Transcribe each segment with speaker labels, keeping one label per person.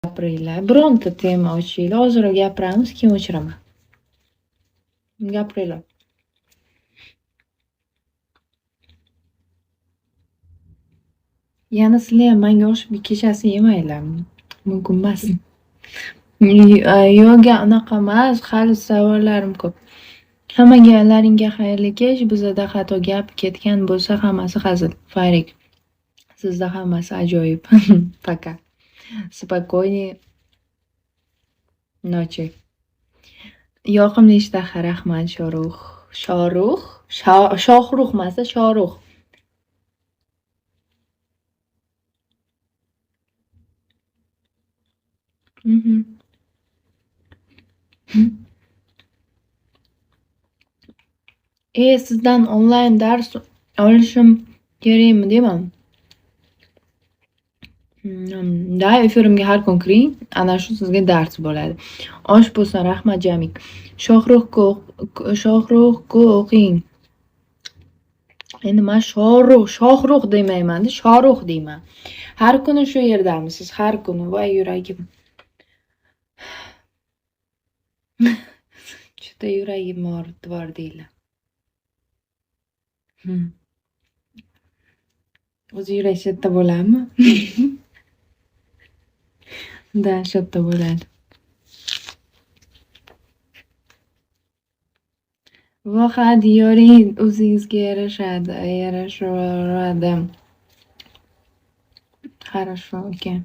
Speaker 1: gapiringlar. Bironta tema ochinglar. Ozroq gapiramiz, keyin o'chiraman. Gapiringlar. Yana sizlar ham menga o'xshab kechasi yemanglar. Mumkin emas. Yo'q, unaqa emas. Hali savollarim ko'p. Hammalaringga xayrli kech. Bizda xato gap ketgan bo'lsa, hammasi hazil. Farik. Sizda hammasi ajoyib. Пока. Спокойной ночи. Yoqimli ishtaha, rahmat Shoruh. Shohruh emas, Shoruh. Sizdan onlayn dars olishim kerakmi deyman. Da, efirimga har kun kiring. Ana shu sizga dars bo'ladi. Osh bo'lsin, rahmat Jamik. Shohruhga o'qing. Endi men Shohruh demayman-da, Shoruh deyman. Har kuni shu yerdamisiz? Har kuni. Voy yuragim. Juda yuragim bor deylar. O'zi yurak shatda bo'ladimi? Da, shatda bo'ladi. Voha diyoring o'zingizga yarashaveradi. Хорошо, окей.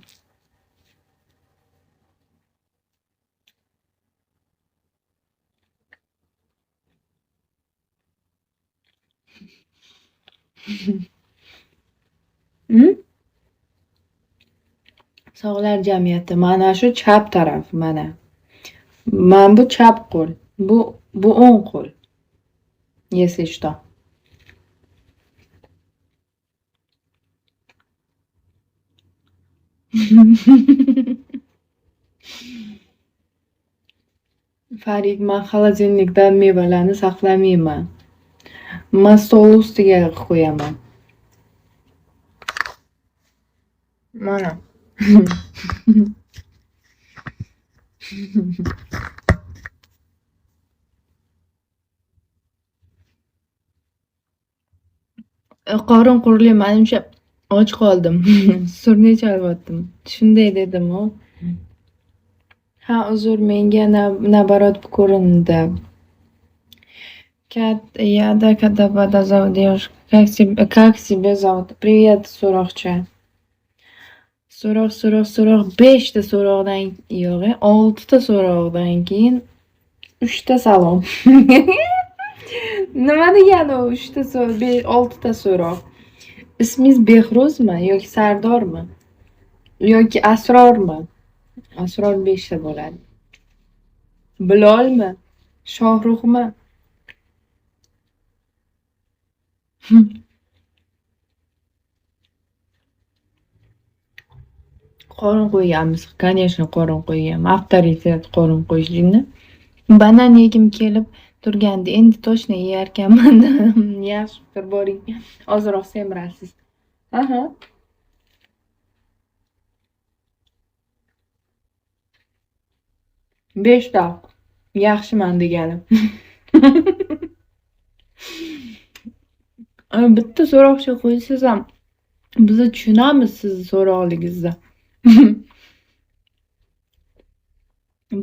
Speaker 1: Sog'lar jamiyati. Mana shu chap taraf, mana. Men bu chap qo'l. Bu o'ng qo'l. Если что. Farid, men xolodilnikda mevalarni saqlamayman. Men stol ustiga qo'yaman. Mana. Qorin qurli, menimcha och qoldim. Surni chalvatdim. Shunday dedim-ku. Ha, uzr, menga nabarat ko'rindi. Когда зовут девушка, как тебя зовут? Привет, so'roqchi. So'roq 5 ta so'roqdan yo'q, 6 ta so'roqdan keyin 3 ta salom. Nima degani u 3 ta so'roq, 6 ta so'roq? Ismingiz Behruzmi yoki Sardormi? Yoki Asrormi? Asror 5 ta bo'ladi. Bilolmi? Shohruhmi? Qorin qo'yganmiz. Конечно, qorin qo'ygan. Avtoritet qorin qo'yishni. Banan yegim kelib turgandi. Endi точно yeyarkanman. Yaxshi, fikr boring. Ozroq semirasiz. Aha. Beshta. Yaxshiman deganim. Bitta so'roqcha qo'ysangiz ham biz tushunamiz sizni so'roqligingizni.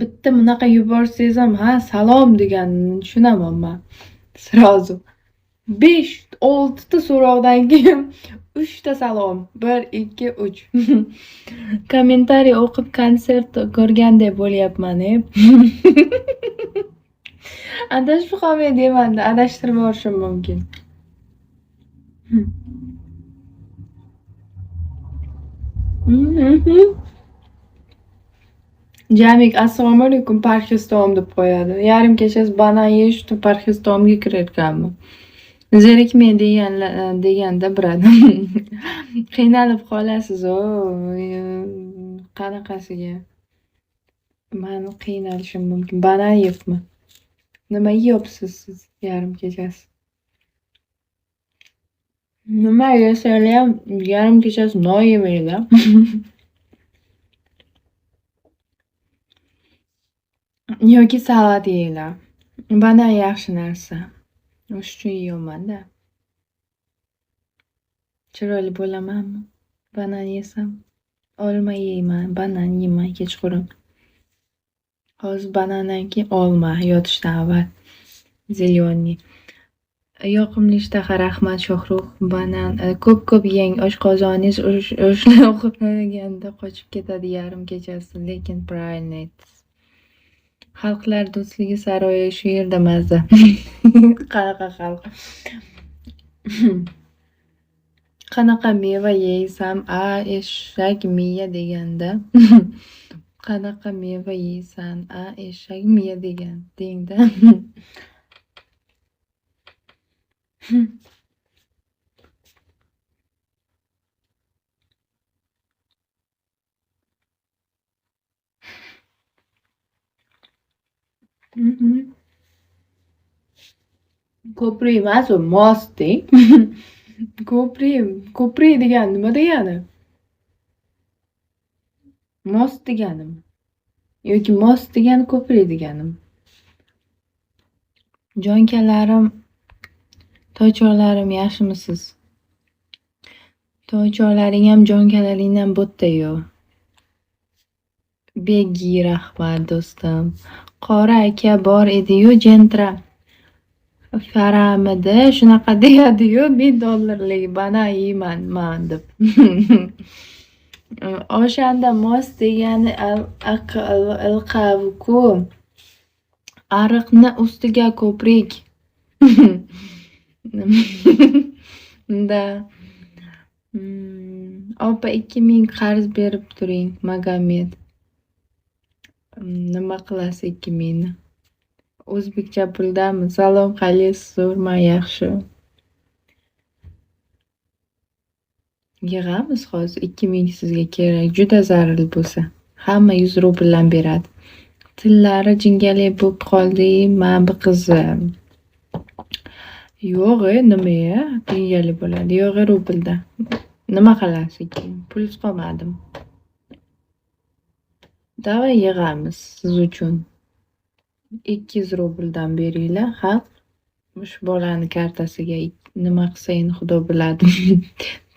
Speaker 1: Bitta bunaqa yuborsangiz ham, ha, salom deganini tushunaman men. Srazu. 5-6 ta so'roqdan keyin 3 ta salom. 1 2 3. Kommentariy o'qib konsert ko'rganday bo'lyapman, Adashib qolmay deyman-da, adashtirib yuborishim mumkin. Jamik, assalomu alaykum, parhez taom deb qo'yadi. Yarim kechasi banan yeyish uchun parhez taomga kirayotganman. Zerikmay deganda biradim. Qiynalib qolasiz-ku. Qanaqasiga? Men qiynalishim mumkin. Banan yebman. Nima yeyapsiz siz yarim kechasi? Nima yesanglar ham yarim kechasi non yemaylar. yoki salat yeylar. Banan yaxshi narsa. O'sha uchun yeyapman-da. Chiroyli bo'lamanmi? Banan yesam. Olma yeyman, banan yeyman kechqurun. Hozir banandan keyin olma yotishdan avval. Zelyoniy. Yoqimli ishtaha, rahmat Shohrux. Banan ko'p yeng, oshqozoningiz o'shlaganda qochib ketadi yarim kechasi, lekin правильно aytdingiz. Xalqlar do'stligi saroyi shu yerda mazza. Qanaqa xalq? Qanaqa meva yeysan? Eshak miya deganda. Qanaqa meva yeysan? Eshak miya degan dengda. Ko'prik emas u, most deng. Ko'prik degani nima degani? Most deganimi? Yoki most degani ko'prik deganimi? Jonkalarim, toycholarim yaxshimisiz? Toycholaringam jonkalaringdan bo'tda-yu. Begi rahmat do'stim. Qori aka bor edi-yu, Gentra Faramida shunaqa deyadi-yu, $1000lik banan yeyman man deb. O'shanda most degani ilqav-ku. Ariqni ustiga ko'prik. Da. Opa 2000 qarz berib turing, Magomed. Nima qilasiz 2000 ni? O'zbekcha puldami? Salom, qalaysiz? Men yaxshi. Yig'amiz hozir 2000 sizga kerak, juda zarur bo'lsa. Hamma 100 rubldan beradi. Tillari jingalak bo'lib qoldi, mana qizim. Yo'q, nima-ya? Jingalak bo'ladi. Yo'q, rublda. Nima qilasiz? Pul qolmadimi? Davay yig'amiz siz uchun. 200 rubldan beringlar, ha? Shu bolani kartasiga nima qilsa endi xudo biladi.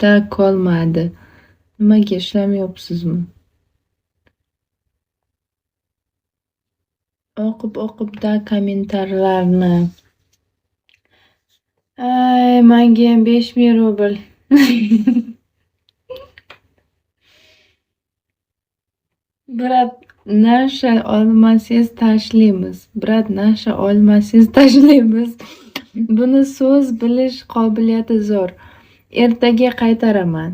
Speaker 1: Da qolmadi. Nimaga ishlamayapsizmi? O'qib-da kommentarlarni. Menga ham 5000 rubl. Brat, nasha olmasangiz tashlaymiz. Buni so'z bilish qobiliyati zo'r. Ertaga qaytaraman.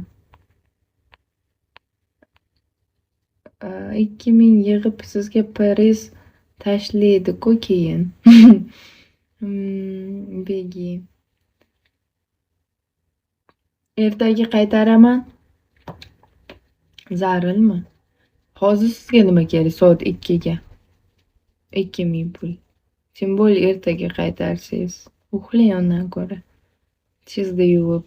Speaker 1: 2000 yig'ib sizga priz tashlaydi-ku keyin. Begi. Ertaga qaytaraman. Zarulmi? Hozir sizga nima kerak soat 2 ga? 2000 pul. Tем более ertaga qaytarsangiz. Uxlang undan ko'ra. Tezda yuvib.